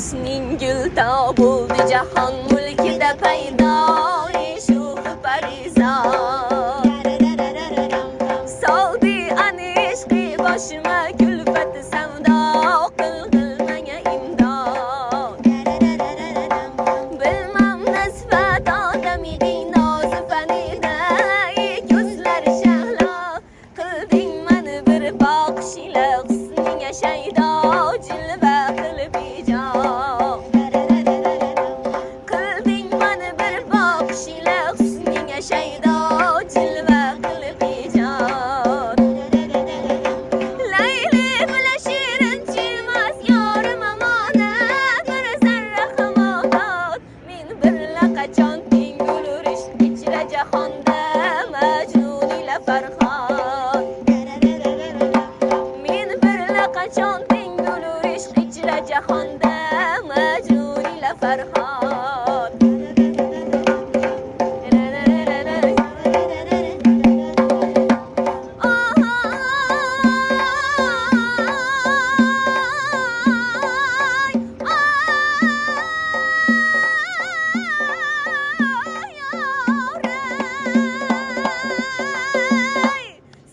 husning gulto bo'ldi jahon mulkida paydo shuh parizod soldi ani ishqi boshima kulfat savdo qilmanga imdod bilmam nisbat odamiding nozi fanida ko'zlar shahlo qilding mani bir boqishla husning shaydo jilva qilib ijod qilding mani bir boqishla husning shaydo jilva qilib ijod layli bilan shirin chilmas yorim omonat bir zarra hamodat men birla qachon tengulur ishq ichra jahonda majnun ila farhod men birla qachon tengulur ishq ichra jahonda majnun ila farhod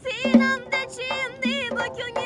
Sinamda chimdi bu ko'ngil